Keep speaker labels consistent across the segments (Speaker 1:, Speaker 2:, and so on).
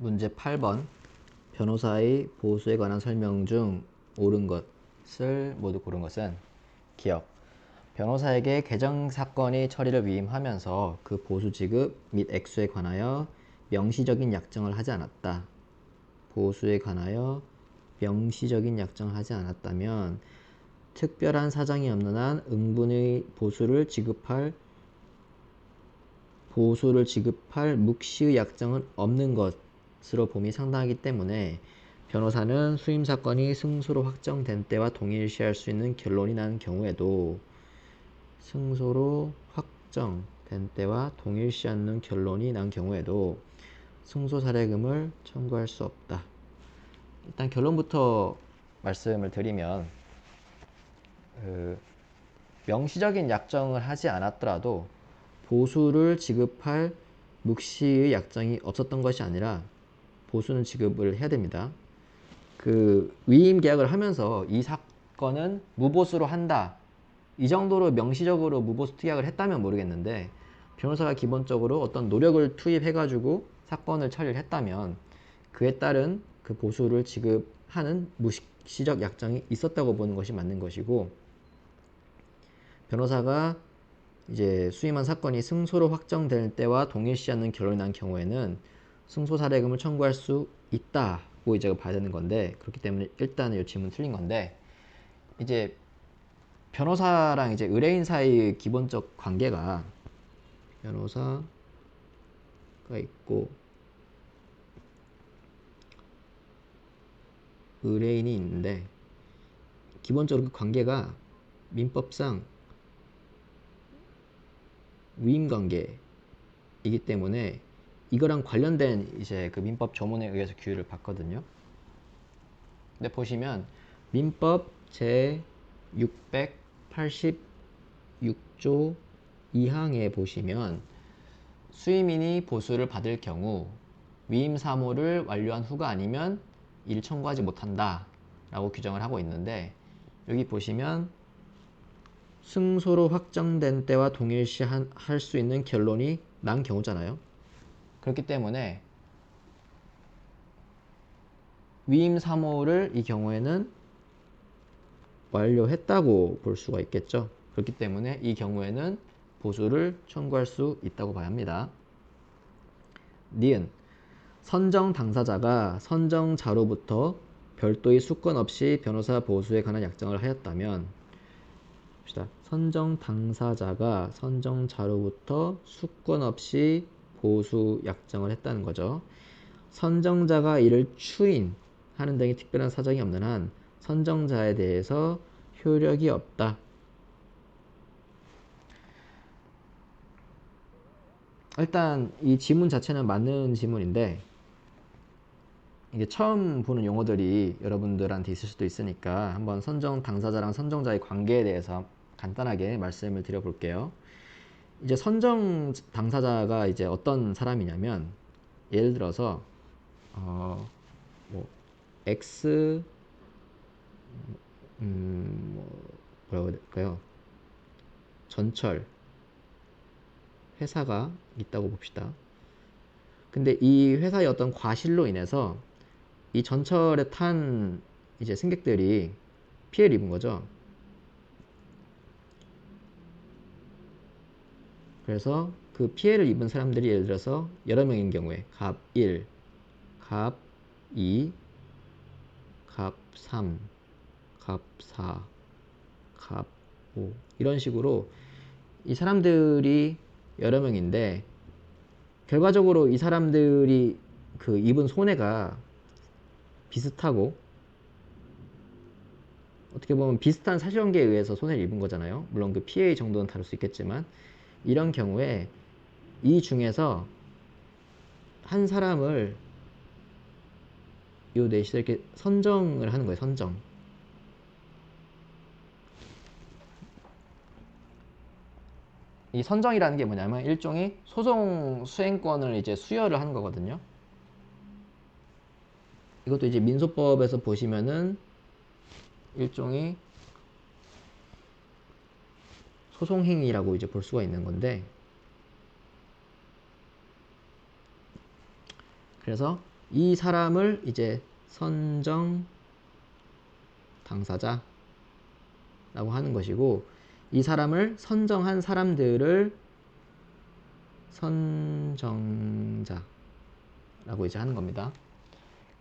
Speaker 1: 문제 8번 변호사의 보수에 관한 설명 중 옳은 것을 모두 고른 것은 기억. 변호사에게 개정 사건이 처리를 위임하면서 그 보수 지급 및 액수에 관하여 명시적인 약정을 하지 않았다. 보수에 관하여 명시적인 약정을 하지 않았다면 특별한 사정이 없는 한 응분의 보수를 지급할 묵시의 약정은 없는 것으로 봄이 상당하기 때문에 변호사는 수임 사건이 승소로 확정된 때와 동일시할 수 있는 결론이 난 경우에도 승소 사례금을 청구할 수 없다. 일단 결론부터 말씀을 드리면 명시적인 약정을 하지 않았더라도 보수를 지급할 묵시의 약정이 없었던 것이 아니라 보수는 지급을 해야 됩니다. 위임 계약을 하면서 이 사건은 무보수로 한다. 이 정도로 명시적으로 무보수 특약을 했다면 모르겠는데 변호사가 기본적으로 어떤 노력을 투입해가지고 사건을 처리를 했다면 그에 따른 그 보수를 지급하는 묵시적 약정이 있었다고 보는 것이 맞는 것이고, 변호사가 이제 수임한 사건이 승소로 확정될 때와 동일시 않는 결론이 난 경우에는 승소 사례금을 청구할 수 있다고 이제 봐야 되는 건데, 그렇기 때문에 일단은 이 질문 틀린 건데, 이제 변호사랑 이제 의뢰인 사이의 기본적 관계가 변호사가 있고 의뢰인이 있는데, 기본적으로 그 관계가 민법상 위임 관계이기 때문에 이거랑 관련된 이제 그 민법 조문에 의해서 규율을 받거든요. 근데 보시면 민법 제 686조 2항에 보시면 수임인이 보수를 받을 경우 위임 사무를 완료한 후가 아니면 이를 청구하지 못한다 라고 규정을 하고 있는데, 여기 보시면 승소로 확정된 때와 동일시 할 수 있는 결론이 난 경우잖아요. 그렇기 때문에 위임 사무를 이 경우에는 완료했다고 볼 수가 있겠죠. 그렇기 때문에 이 경우에는 보수를 청구할 수 있다고 봐야 합니다. 니은 선정 당사자가 선정자로부터 별도의 수건 없이 변호사 보수에 관한 약정을 하였다면, 봅시다. 선정 당사자가 선정자로부터 수건 없이 보수 약정을 했다는 거죠. 선정자가 이를 추인하는 등의 특별한 사정이 없는 한 선정자에 대해서 효력이 없다. 일단 이 지문 자체는 맞는 지문인데, 이게 처음 보는 용어들이 여러분들한테 있을 수도 있으니까 한번 선정 당사자랑 선정자의 관계에 대해서 간단하게 말씀을 드려볼게요. 이제 선정 당사자가 이제 어떤 사람이냐면, 예를 들어서 뭐 X 뭐라고 해야 될까요? 전철 회사가 있다고 봅시다. 근데 이 회사의 어떤 과실로 인해서 이 전철에 탄 이제 승객들이 피해를 입은 거죠. 그래서 그 피해를 입은 사람들이 예를 들어서 여러 명인 경우에 갑 1, 갑 2, 갑 3, 갑 4, 갑 5 이런 식으로 이 사람들이 여러 명인데, 결과적으로 이 사람들이 그 입은 손해가 비슷하고 어떻게 보면 비슷한 사실관계에 의해서 손해를 입은 거잖아요. 물론 그 피해의 정도는 다를 수 있겠지만, 이런 경우에 이 중에서 한 사람을 요 넷이서 이렇게 선정을 하는 거예요. 선정. 이 선정이라는 게 뭐냐면 일종의 소송 수행권을 이제 수여를 하는 거거든요. 이것도 이제 민소법에서 보시면은 일종의 소송행위라고 이제 볼 수가 있는 건데, 그래서 이 사람을 이제 선정 당사자라고 하는 것이고, 이 사람을 선정한 사람들을 선정자라고 이제 하는 겁니다.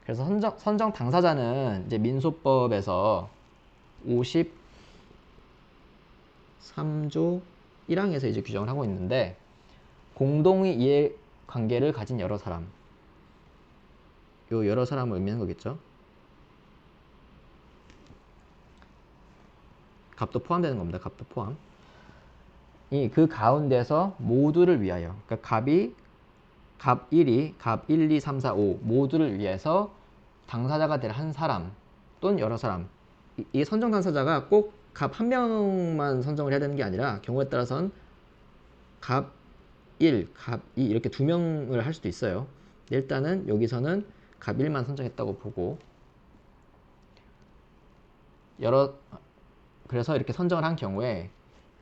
Speaker 1: 그래서 선정 당사자는 이제 민소법에서 53조 1항에서 이제 규정을 하고 있는데, 공동의 이해관계를 가진 여러 사람, 요 여러 사람을 의미하는 거겠죠. 갑도 포함되는 겁니다. 갑도 포함. 그 가운데서 모두를 위하여, 그러니까 갑 1이 갑 1, 2, 3, 4, 5 모두를 위해서 당사자가 될 한 사람 또는 여러 사람. 이 선정 당사자가 꼭 갑 한 명만 선정을 해야 되는 게 아니라 경우에 따라서는 갑 1, 갑 2 이렇게 두 명을 할 수도 있어요. 일단은 여기서는 갑 1만 선정했다고 보고, 그래서 이렇게 선정을 한 경우에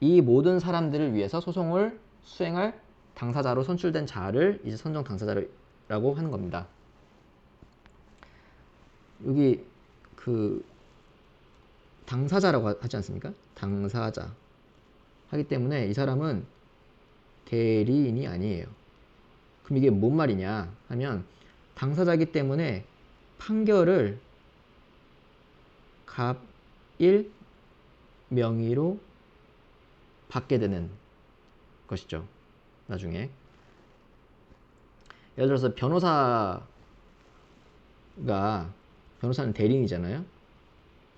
Speaker 1: 이 모든 사람들을 위해서 소송을 수행할 당사자로 선출된 자를 이제 선정 당사자라고 하는 겁니다. 여기 그 당사자라고 하지 않습니까? 당사자 하기 때문에 이 사람은 대리인이 아니에요. 그럼 이게 뭔 말이냐 하면, 당사자이기 때문에 판결을 갑 1 명의로 받게 되는 것이죠. 나중에 예를 들어서 변호사는 대리인이잖아요.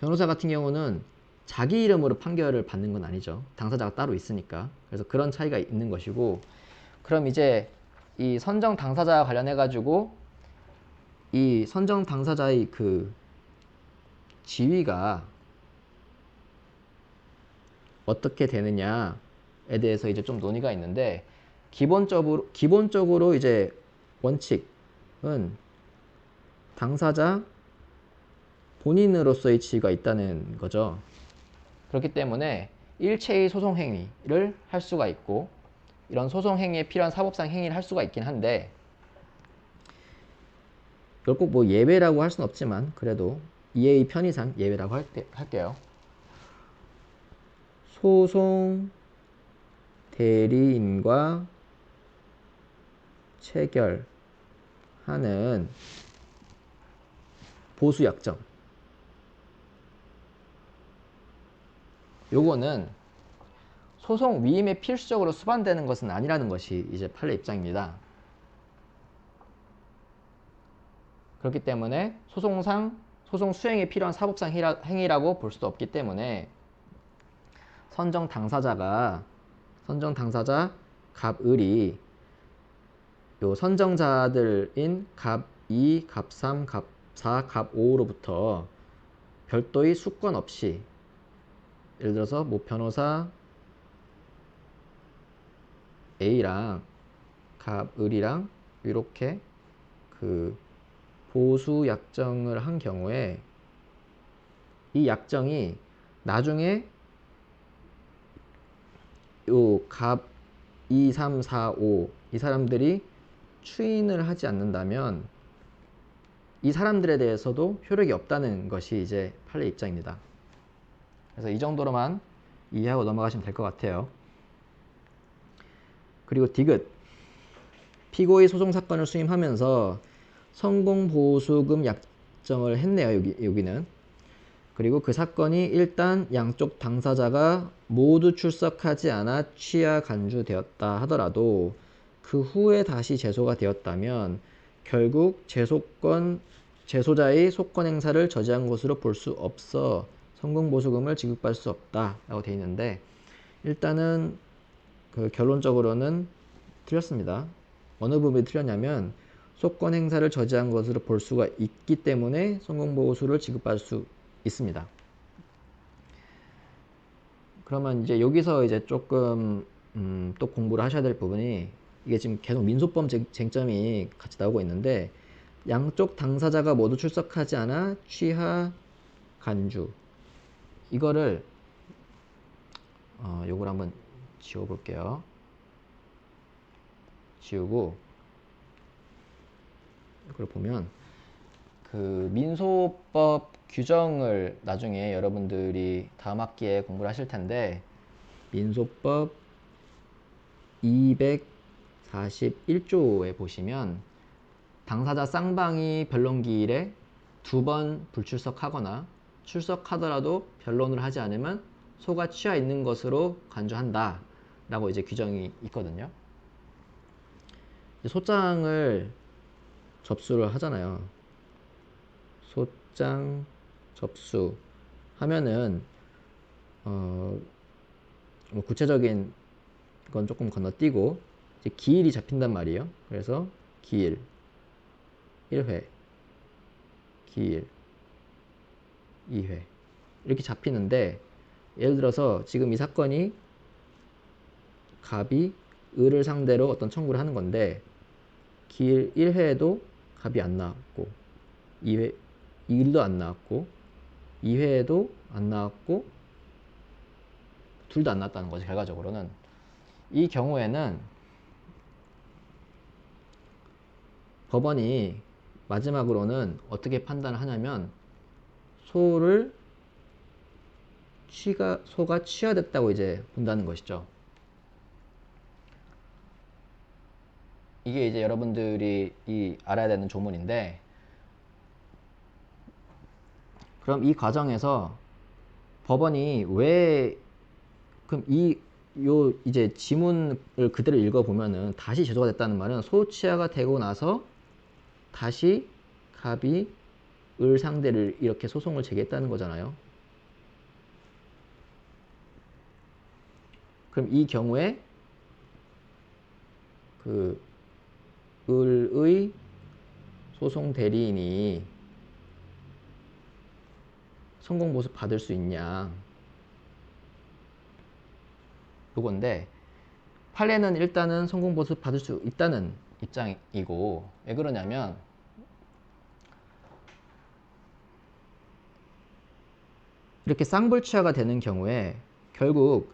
Speaker 1: 변호사 같은 경우는 자기 이름으로 판결을 받는 건 아니죠. 당사자가 따로 있으니까. 그래서 그런 차이가 있는 것이고, 그럼 이제 이 선정 당사자와 관련해 가지고 이 선정 당사자의 그 지위가 어떻게 되느냐에 대해서 이제 좀 논의가 있는데, 기본적으로 이제 원칙은 당사자 본인으로서의 지위가 있다는 거죠. 그렇기 때문에 일체의 소송 행위를 할 수가 있고, 이런 소송 행위에 필요한 사법상 행위를 할 수가 있긴 한데, 이걸 꼭 뭐 예외라고 할 수는 없지만 그래도 이해의 편의상 예외라고 할게요. 소송 대리인과 체결하는 보수약정, 요거는 소송 위임에 필수적으로 수반되는 것은 아니라는 것이 이제 판례 입장입니다. 그렇기 때문에 소송 수행에 필요한 사법상 행위라고 볼 수도 없기 때문에, 선정 당사자 갑을이 요 선정자들인 갑 2, 갑 3, 갑 4, 갑 5로부터 별도의 수권 없이, 예를 들어서 뭐 변호사 A랑 갑을이랑 이렇게 그 보수 약정을 한 경우에, 이 약정이 나중에 요 갑 2, 3, 4, 5 이 사람들이 추인을 하지 않는다면 이 사람들에 대해서도 효력이 없다는 것이 이제 판례 입장입니다. 그래서 이 정도로만 이해하고 넘어가시면 될 것 같아요. 그리고 디귿, 피고의 소송 사건을 수임하면서 성공보수금 약정을 했네요. 여기는. 그리고 그 사건이 일단 양쪽 당사자가 모두 출석하지 않아 취하 간주되었다 하더라도 그 후에 다시 제소가 되었다면 결국 제소자의 소권 행사를 저지한 것으로 볼 수 없어 성공보수금을 지급받을 수 없다라고 되어 있는데, 일단은 그 결론적으로는 틀렸습니다. 어느 부분이 틀렸냐면, 소권 행사를 저지한 것으로 볼 수가 있기 때문에 성공보수를 지급받을 수 있습니다. 그러면 이제 여기서 이제 조금 또 공부를 하셔야 될 부분이, 이게 지금 계속 민소법 쟁점이 같이 나오고 있는데, 양쪽 당사자가 모두 출석하지 않아 취하 간주, 이거를 요걸 한번 지워볼게요. 지우고 이걸 보면 그 민소법 규정을 나중에 여러분들이 다음 학기에 공부를 하실 텐데 민소법 241조에 보시면 당사자 쌍방이 변론기일에 2번 불출석하거나 출석하더라도 변론을 하지 않으면 소가 취하 있는 것으로 간주한다 라고 이제 규정이 있거든요. 소장을 접수를 하잖아요. 소장 접수 하면은 뭐 구체적인 건 조금 건너뛰고 이제 기일이 잡힌단 말이에요. 그래서 기일 1회, 기일 2회 이렇게 잡히는데 예를 들어서 지금 이 사건이 갑이 을을 상대로 어떤 청구를 하는 건데 기일 1회에도 갑이 안 나왔고 2회 1도 안 나왔고 2회에도 안 나왔고 둘 다 안 나왔다는 거지. 결과적으로는 이 경우에는 법원이 마지막으로는 어떻게 판단을 하냐면 소가 취하됐다고 이제 본다는 것이죠. 이게 이제 여러분들이 알아야 되는 조문인데, 그럼 이 과정에서 법원이 왜 그럼 이제 지문을 그대로 읽어보면은 다시 제소가 됐다는 말은 소취하가 되고 나서 다시 갑이 을 상대를 이렇게 소송을 제기했다는 거잖아요. 그럼 이 경우에 그 을의 소송 대리인이 성공보수 받을 수 있냐 요건데, 판례는 일단은 성공보수 받을 수 있다는 입장이고, 왜 그러냐면 이렇게 쌍불취하가 되는 경우에 결국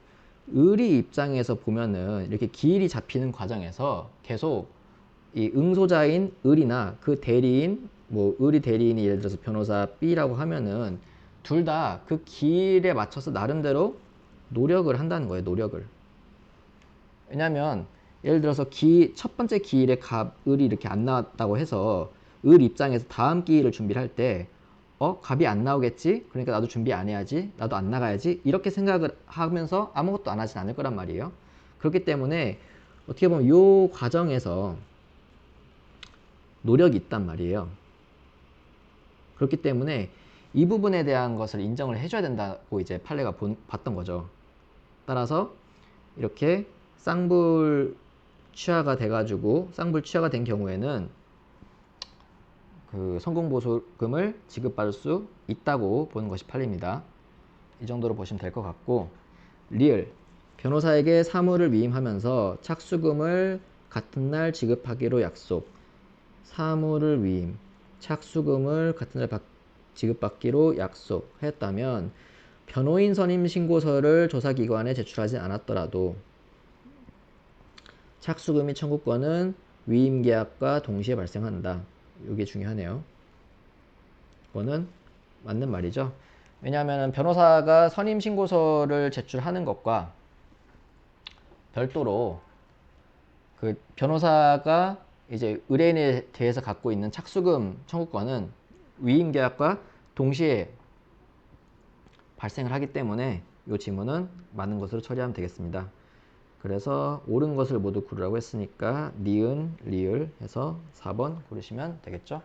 Speaker 1: 을이 입장에서 보면은 이렇게 기일이 잡히는 과정에서 계속 이 응소자인 을이나 그 대리인, 뭐 을이 대리인이 예를 들어서 변호사 B라고 하면은 둘 다 그 기일에 맞춰서 나름대로 노력을 한다는 거예요. 노력을. 왜냐면 예를 들어서 첫 번째 기일에 을이 이렇게 안 나왔다고 해서 을 입장에서 다음 기일을 준비를 할 때 갑이 안 나오겠지? 그러니까 나도 준비 안 해야지. 나도 안 나가야지. 이렇게 생각을 하면서 아무것도 안 하진 않을 거란 말이에요. 그렇기 때문에 어떻게 보면 이 과정에서 노력이 있단 말이에요. 그렇기 때문에 이 부분에 대한 것을 인정을 해줘야 된다고 이제 판례가 봤던 거죠. 따라서 이렇게 쌍불취하가 돼가지고 쌍불취하가 된 경우에는 그 성공보수금을 지급받을 수 있다고 보는 것이 판례입니다. 이 정도로 보시면 될 것 같고, 리을 변호사에게 사무를 위임하면서 착수금을 같은 날 지급하기로 약속, 사무를 위임, 착수금을 같은 날 지급받기로 약속했다면 변호인 선임 신고서를 조사기관에 제출하지 않았더라도 착수금 및 청구권은 위임계약과 동시에 발생한다. 이게 중요하네요. 이거는 맞는 말이죠. 왜냐하면 변호사가 선임 신고서를 제출하는 것과 별도로 그 변호사가 이제 의뢰인에 대해서 갖고 있는 착수금 청구권은 위임계약과 동시에 발생을 하기 때문에 이 지문은 맞는 것으로 처리하면 되겠습니다. 그래서 옳은 것을 모두 고르라고 했으니까 니은, 리을 해서 4번 고르시면 되겠죠.